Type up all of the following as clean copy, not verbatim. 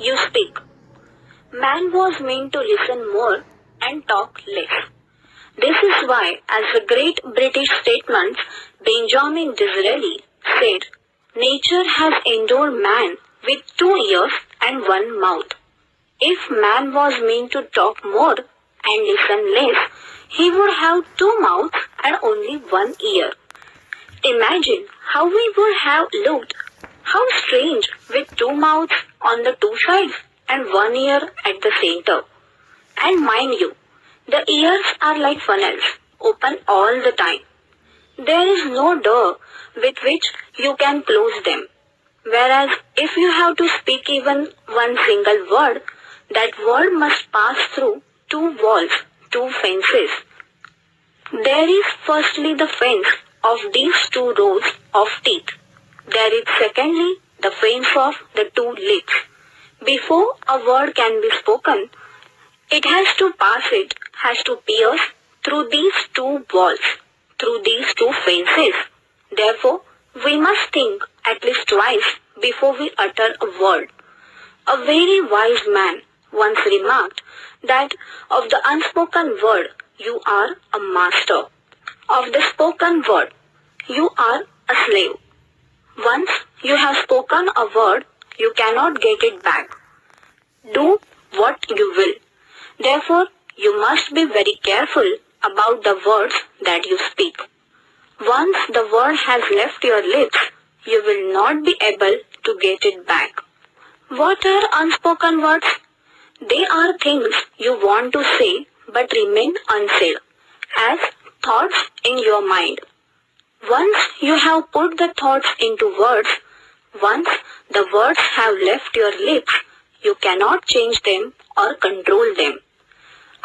you speak. Man was meant to listen more and talk less. This is why, as the great British statesman Benjamin Disraeli said, nature has endowed man with 2 ears and one mouth. If man was meant to talk more and listen less, he would have 2 mouths and only 1 ear. Imagine how we would have looked. How strange with 2 mouths on the 2 sides and 1 ear at the center. And mind you, the ears are like funnels, open all the time. There is no door with which you can close them. Whereas if you have to speak even one single word, that word must pass through 2 walls, 2 fences. There is firstly the fence of these 2 rows of teeth. There is secondly the fence of the 2 lips. Before a word can be spoken, it has to pierce through these 2 walls, through these 2 fences. Therefore, we must think at least twice before we utter a word. A very wise man once remarked that of the unspoken word, you are a master. Of the spoken word, you are a slave. Once you have spoken a word, you cannot get it back. Do what you will. Therefore, you must be very careful about the words that you speak. Once the word has left your lips, you will not be able to get it back. What are unspoken words? They are things you want to say but remain unsaid, as thoughts in your mind. Once you have put the thoughts into words, once the words have left your lips, you cannot change them or control them.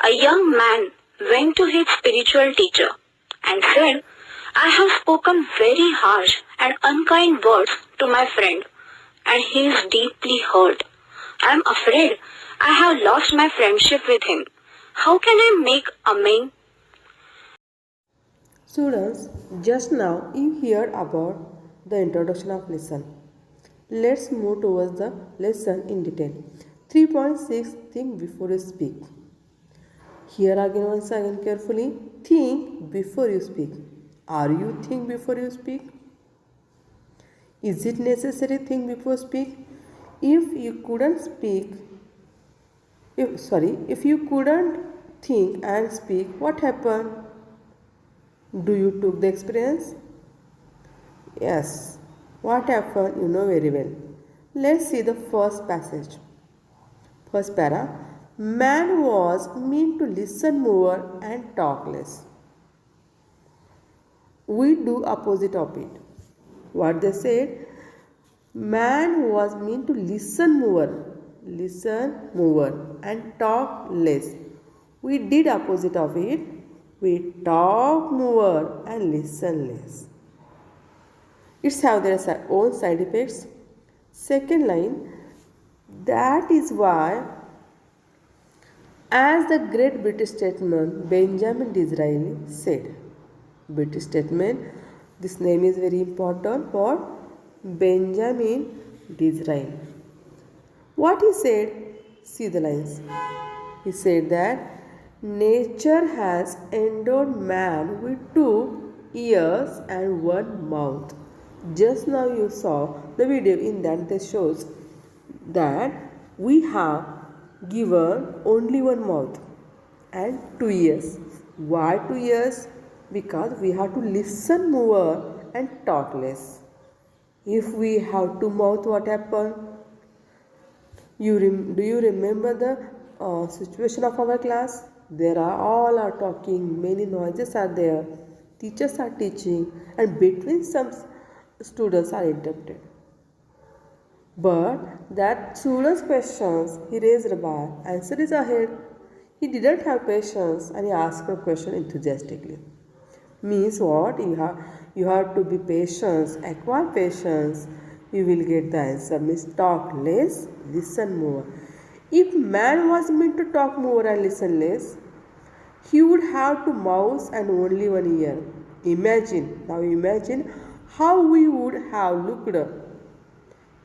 A young man went to his spiritual teacher and said, I have spoken very harsh and unkind words to my friend, and he is deeply hurt. I am afraid I have lost my friendship with him. How can I make amends? Students, just now you heard about the introduction of lesson. Let's move towards the lesson in detail. 3.6 Think before you speak. Here again, once again carefully, think before you speak. Are you think before you speak? Is it necessary think before speak? If you couldn't think and speak, what happened? Do you took the experience? Yes. What happened? You know very well. Let's see the first passage. First para. Man was meant to listen more and talk less. We do opposite of it. What they said? Man was meant to listen more and talk less. We did opposite of it. We talk more and listen less. It's have their own side effects. Second line, that is why, as the great British statesman Benjamin Disraeli said, British statesman, this name is very important for Benjamin Disraeli. What he said, see the lines. He said that nature has endowed man with 2 ears and 1 mouth. Just now you saw the video in that they shows that we have given only 1 mouth and 2 ears. Why 2 ears? Because we have to listen more and talk less. If we have 2 mouth, what happened? Do you remember the situation of our class? All are talking, many noises are there, teachers are teaching, and between some students are interrupted. But that student's questions, he raised a bar, answer is ahead. He didn't have patience and he asked a question enthusiastically. Means what? You have to be patient, acquire patience, you will get the answer. Means talk less, listen more. If man was meant to talk more and listen less, he would have 2 mouths and only 1 ear. Imagine how we would have looked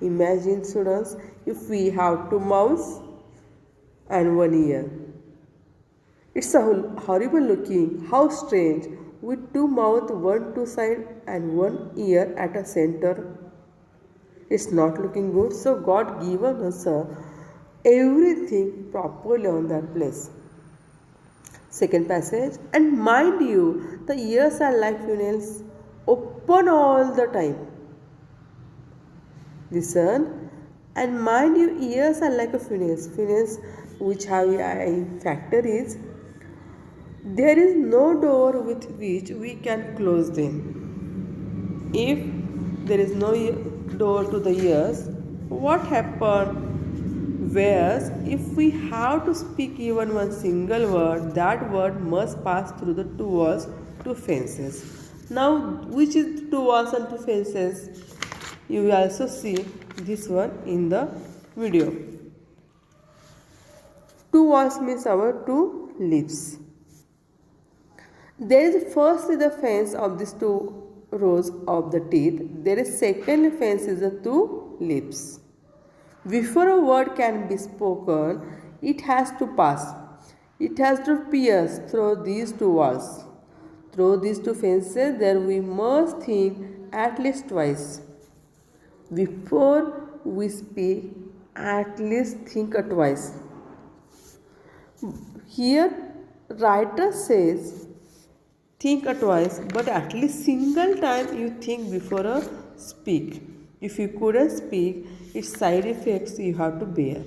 Imagine, students, if we have two mouths and one ear. It's a horrible looking, how strange, with two mouths, one to side and one ear at a center. It's not looking good, so God given us everything properly on that place. Second passage, and mind you, the ears are like funnels, open all the time. Listen, and mind you, ears are like a funnels, funnels which have a factor is there is no door with which we can close them. If there is no door to the ears, what happens? Whereas if we have to speak even one single word, that word must pass through the two walls, two fences. Now, which is two walls and two fences? You will also see this one in the video. Two walls means our two lips. There is first the fence of these two rows of the teeth. There is second fence is the two lips. Before a word can be spoken, it has to pass. It has to pierce through these two walls. Through these two fences, there we must think at least twice. Before we speak, at least think twice. Here, writer says, think twice, but at least single time you think before a speak. If you couldn't speak, its side effects you have to bear.